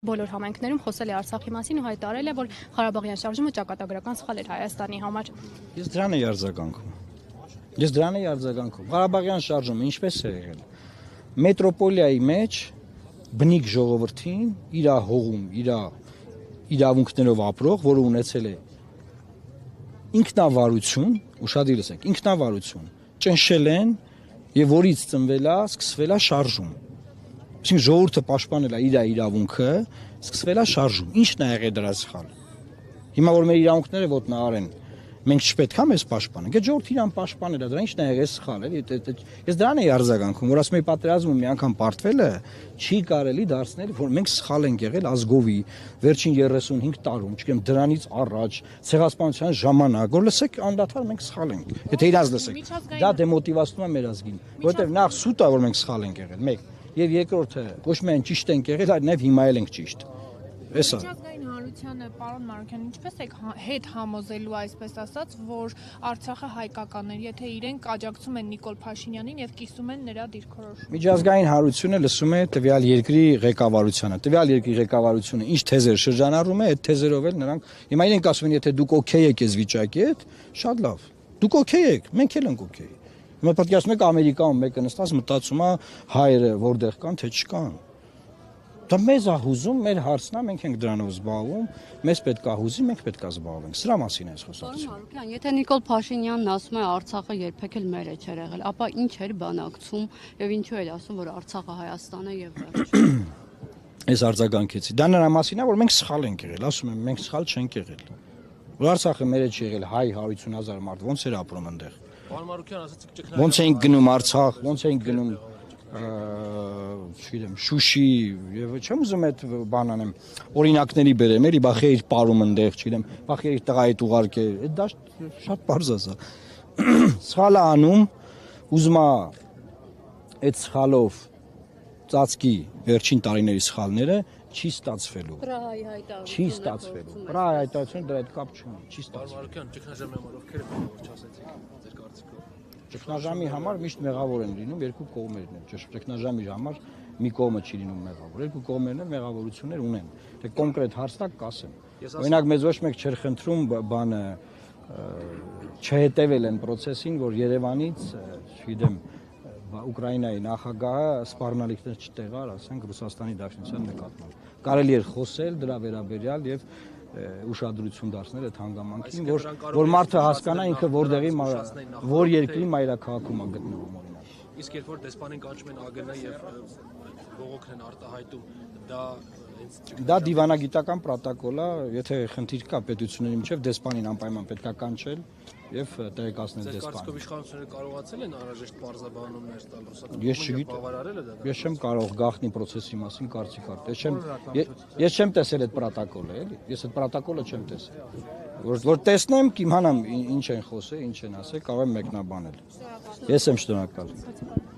բոլոր համայնքներում խոսել է Արցախի մասին ու հայտարարել է, որ Ղարաբաղյան շարժումը ճակատագրական սխալ էր Հայաստանի համար։ Ես դրան էի արձագանքում։ Ղարաբաղյան շարժումը ինչպես է եղել։ Մետրոպոլիայի մեջ բնիկ ժողովրդին իր հողում, իր իրավունքներով ապրող, որը ունեցել է ինքնավարություն, ուշադիր լսեք, ինքնավարություն, ճնշել են եւ որից ծնվել է, սկսվել է շարժում։ Այսինքն ժողովուրդը պաշտպանել է իր իրավունքը, սկսվել է շարժում։ Ինչն է եղել դրա սխալը։ Հիմա որ մեր իրավունքները ոտնահարեն, մենք չպետք է մեզ պաշտպանենք։ Այդ ժողովուրդը իրան պաշտպանել է, դրա ինչն է եղել սխալ, էլի։ Ես դրան էի արձագանքում, որ ասում եմ պատերազմը մի անգամ պարտվելը չի կարելի դարձնել, որ մենք սխալ ենք եղել ազգովի վերջին 35 տարում, չգիտեմ, դրանից առաջ ցեղասպանության ժամանակ, որ լսեք անդադար մենք սխալ ենք։ Եթե իրաց լսեք, դա դեմոտիվացնում է մեր ազգին, որովհետև նախ սուտ է, որ մենք սխալ ենք եղել, մեկ, եւ երկրորդը ոչ միայն ճիշտ ենք եղել, այլ նաեւ հիմա էլ ենք ճիշտ։ Էսա։ Միջազգային հանրությանը, պարոն Մանուկյան, ինչպես եք հետ համոզելու, այսպես ասած, որ Արցախը հայկականներ, եթե իրենք աջակցում են Նիկոլ Փաշինյանին եւ կիսում են նրա դիրքորոշումը։ Միջազգային հանրությունը լսում է տվյալ երկրի ղեկավարությանը։ Տվյալ երկրի ղեկավարությունը ինչ թեզեր շրջանառում է, այդ թեզերով էլ նրանք հիմա իրենք ասում են, եթե դուք օքեյ եք այս վիճակի հետ, շատ լավ։ Դուք օքեյ եք, մենք էլ ենք օքեյ։ Հիմա պետք է ասում եք Ամերիկայում մեկը նստած մտածում է հայերը որտեղ կան, թե չկան։ Դա մեզ է հուզում, մեր հարցն է, մենք ենք դրանով զբաղվում, մեզ պետք է հուզի, մենք պետք է զբաղվենք։ Սրա մասին է խոսքը։ Մանուկյան, եթե Նիկոլ Փաշինյանն ասում է Արցախը երբեք էլ մեր է չէր եղել, ապա ինչ էր բանակցում եւ ինչու էր ասում, որ Արցախը Հայաստան է եւ վերջ։ Այս արձագանքեցի։ Դա նրա մասին է, որ մենք սխալ ենք եղել, ասում եմ, մենք սխալ չենք եղել։ Որ Արցախը մեր է չի եղել, հայ 150,000 մարդ ոնց էր ապրում այնտեղ։ Պարոն Մանուկյան, ասացիք ճգնաժամ։ Ոնց էին գնում Արցախ, ոնց էին գնում չգիտեմ, Շուշի եւ չեմ ուզում այդ բան անեմ, օրինակների բերեմ, էլի բախի իր ապարում այնտեղ, չգիտեմ, բախի իր տղայիդ ուղարկե, դա շատ բարձ է սա։ Սխալ է անում, ուզում է այդ սխալով ծածկի վերջին տարիների սխալները չի ստացվելու։ Չի ստացվելու։ Պրահայի հայտարարությունը դրա հետ կապ չունի, չի ստացվելու։ Մանուկյան, ճգնաժամի համար ովքեր են մեղավոր, չասեցիք, ձեր կարծիքով։ Ճգնաժամի համար միշտ մեղավոր են լինում երկու կողմերն են։ Ճգնաժամի համար մի կողմը չի լինում մեղավոր, երկու կողմերն են մեղավորություններ ունեն։ Դե կոնկրետ հարցնակ կասեմ։ Օրինակ մեզ ոչ մեկ չէր խնդրում բանը չհետևել են process-ին, որ Երևանից, չգիտեմ, Ուկրաինայի նախագահը սպառնալիքներ չտեղար, ասենք Ռուսաստանի Դաշնության նկատմամբ։ Կարելի էր խոսել դրա վերաբերյալ եւ ուշադրություն դարձնել այդ հանգամանքին, որ մարդը հասկանա ինքը որտեղի որ երկրի մայրաքաղաքում է գտնվում օրինակ։ Իսկ երբ որ դեսպանին կանչում են ԱԳՆ եւ բողոքն են արտահայտում, դա դիվանագիտական պրոտոկոլ է, եթե խնդիր կա պետությունների միջև դեսպանին անպայման պետք է կանչել եւ տեղեկացնել դեսպանին։ Կարծիքով իշխանությունները կարողացել են անհրաժեշտ պարզաբանումներ տալ Ռուսաստանի բավարարել է դա։ Ես չեմ կարող գաղտնի process-ի մասին կարծիք ասել։ Ես չեմ տեսել այդ պրոտոկոլը, էլի։ Ես այդ պրոտոկոլը չեմ տեսել։ Որ տեսնեմ, կիմանամ ինչ են խոսել, ինչ են ասել, կարող եմ մեկնաբանել։ Ես եմ շնորհակալ։